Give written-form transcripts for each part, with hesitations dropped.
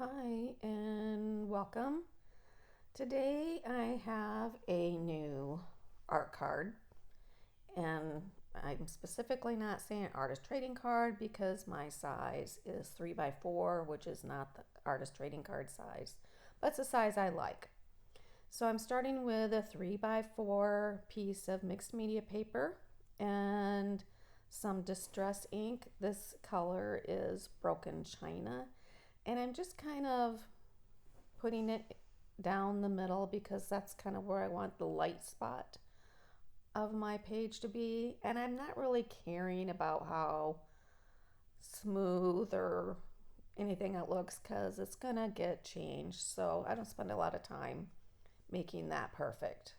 Hi and welcome. Today I have a new art card, and I'm specifically not saying artist trading card because my size is 3x4, which is not the artist trading card size, but it's a size I like. So I'm starting with a 3x4 piece of mixed media paper and some distress ink. This color is Broken China, and I'm just kind of putting it down the middle because that's kind of where I want the light spot of my page to be. And I'm not really caring about how smooth or anything it looks because it's gonna get changed. So I don't spend a lot of time making that perfect.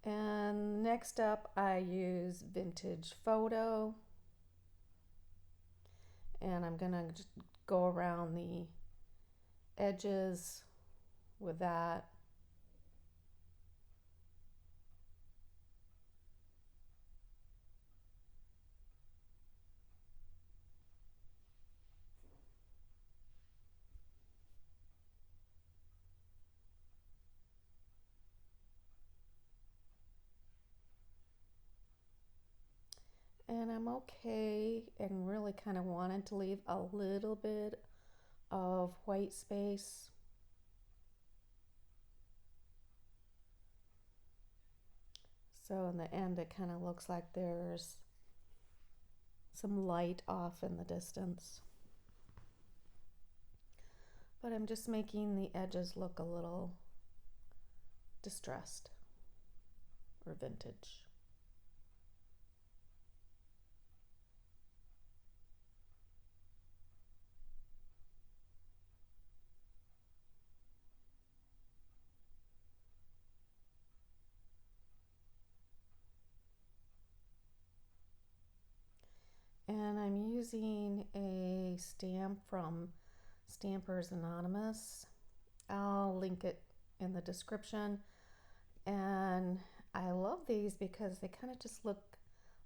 And next up, I use Vintage Photo, and I'm gonna just go around the edges with that. And I'm okay and really kind of wanted to leave a little bit of white space. So in the end, it kind of looks like there's some light off in the distance. But I'm just making the edges look a little distressed or vintage. And I'm using a stamp from Stampers Anonymous. I'll link it in the description. And I love these because they kind of just look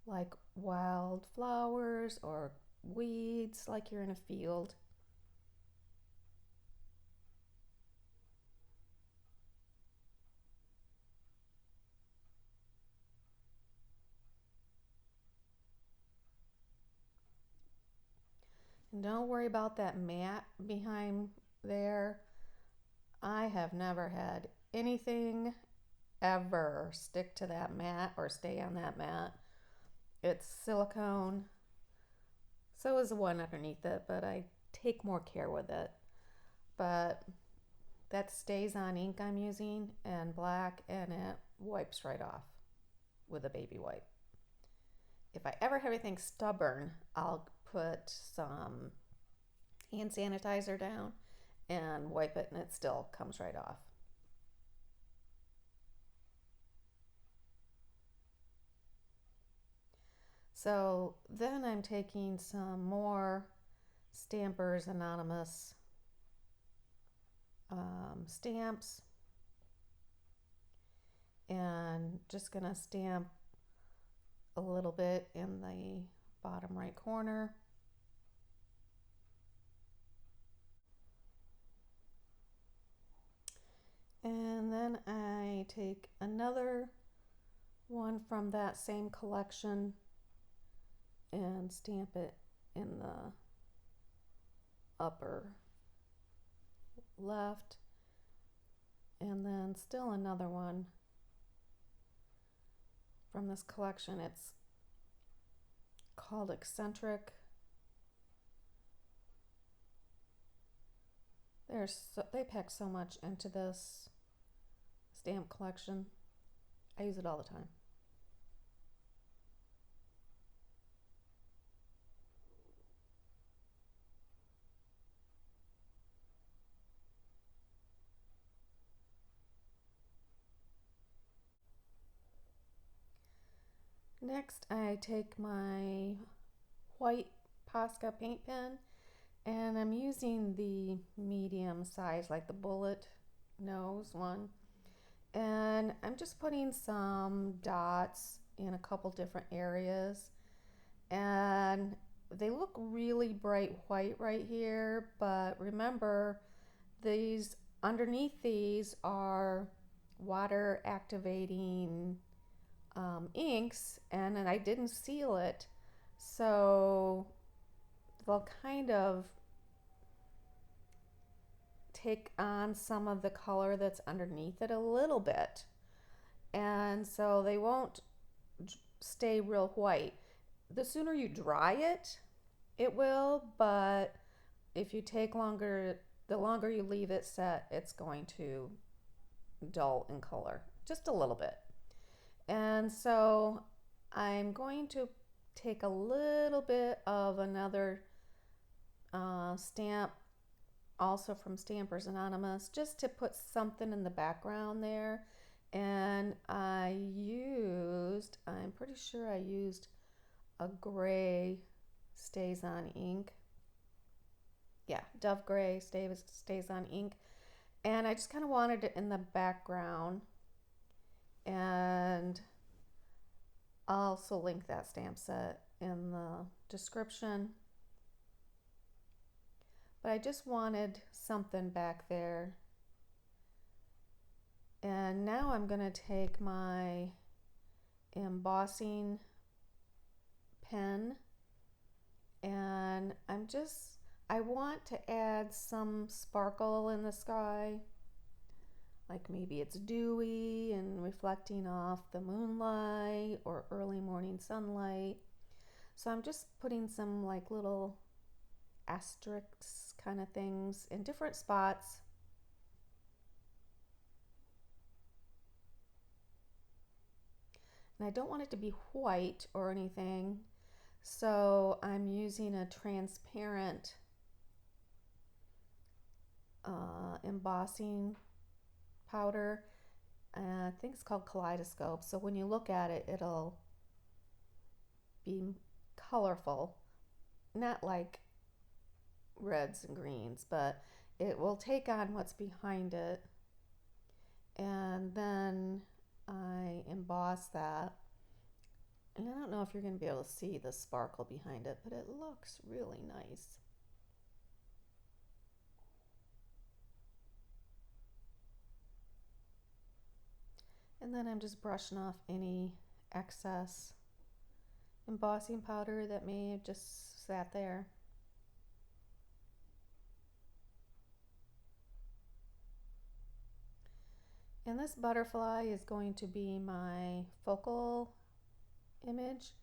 like wildflowers or weeds, like you're in a field. And don't worry about that mat behind there. I have never had anything ever stick to that mat or stay on that mat. It's silicone. So is the one underneath it, but I take more care with it. But that StazOn ink I'm using and black, and it wipes right off with a baby wipe. If I ever have anything stubborn, I'll put some hand sanitizer down and wipe it, and it still comes right off. So then I'm taking some more Stampers Anonymous stamps and just gonna stamp a little bit in the bottom right corner. And then I take another one from that same collection and stamp it in the upper left, and then still another one from this collection. It's called Eccentric. They pack so much into this stamp collection. I use it all the time. Next, I take my white Posca Paint Pen, and I'm using the medium size, like the bullet nose one. And I'm just putting some dots in a couple different areas. And they look really bright white right here, but remember these underneath these are water activating inks, and I didn't seal it, so they'll kind of take on some of the color that's underneath it a little bit, and so they won't stay real white. The sooner you dry it, it will, but if you take longer, the longer you leave it set, it's going to dull in color just a little bit. And so I'm going to take a little bit of another stamp, also from Stampers Anonymous, just to put something in the background there. And I'm pretty sure I used a gray StazOn Ink. Yeah, Dove Gray StazOn Ink. And I just kind of wanted it in the background. And I'll also link that stamp set in the description. But I just wanted something back there. And now I'm going to take my embossing pen, and I want to add some sparkle in the sky. Like maybe it's dewy and reflecting off the moonlight or early morning sunlight. So I'm just putting some like little asterisks kind of things in different spots. And I don't want it to be white or anything, so I'm using a transparent embossing powder. I think it's called Kaleidoscope. So when you look at it, it'll be colorful, not like reds and greens, but it will take on what's behind it. And then I emboss that. And I don't know if you're going to be able to see the sparkle behind it, but it looks really nice. And then I'm just brushing off any excess embossing powder that may have just sat there. And this butterfly is going to be my focal image.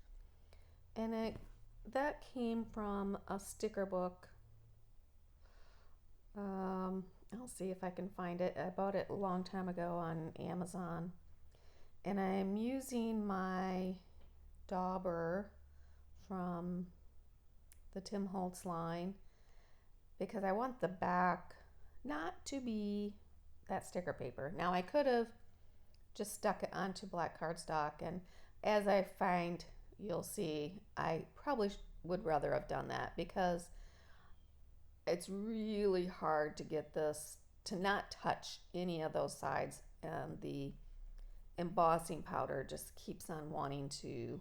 And that came from a sticker book. I'll see if I can find it. I bought it a long time ago on Amazon. And I'm using my dauber from the Tim Holtz line because I want the back not to be that sticker paper. Now I could have just stuck it onto black cardstock, and as I find, you'll see, I probably would rather have done that because it's really hard to get this to not touch any of those sides, and the embossing powder just keeps on wanting to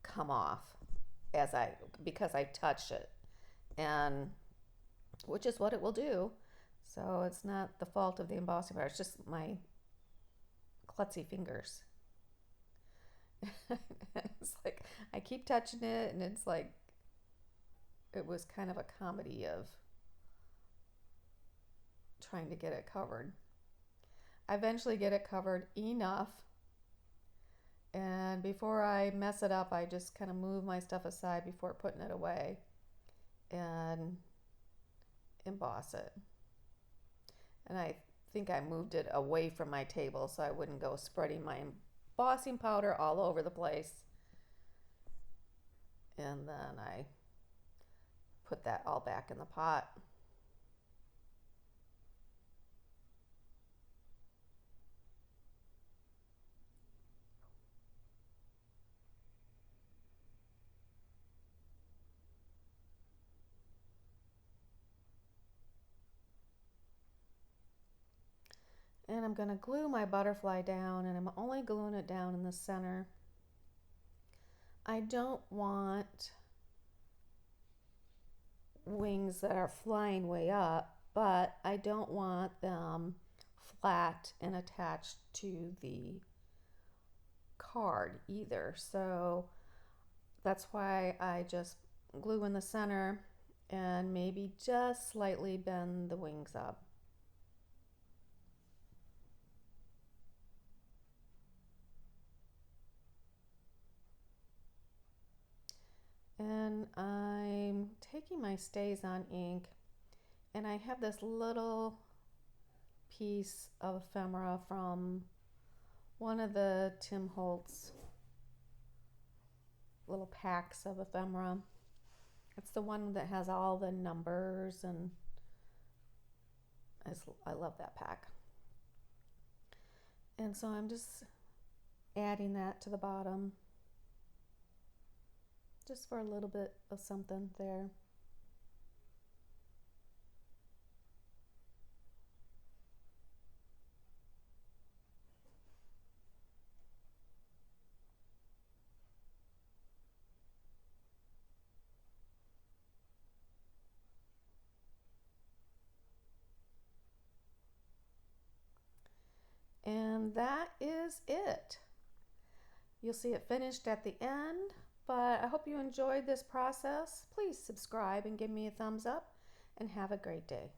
come off because I touch it, and which is what it will do. So it's not the fault of the embossing powder, it's just my klutzy fingers. It's like I keep touching it, and it's like it was kind of a comedy of trying to get it covered. I eventually get it covered enough, and before I mess it up, I just kind of move my stuff aside before putting it away and emboss it. And I think I moved it away from my table so I wouldn't go spreading my embossing powder all over the place. And then I put that all back in the pot. And I'm going to glue my butterfly down, and I'm only gluing it down in the center. I don't want wings that are flying way up, but I don't want them flat and attached to the card either. So that's why I just glue in the center and maybe just slightly bend the wings up. And I'm taking my StazOn ink, and I have this little piece of ephemera from one of the Tim Holtz little packs of ephemera. It's the one that has all the numbers, and I love that pack. And so I'm just adding that to the bottom, just for a little bit of something there. And that is it. You'll see it finished at the end, but I hope you enjoyed this process. Please subscribe and give me a thumbs up, and have a great day.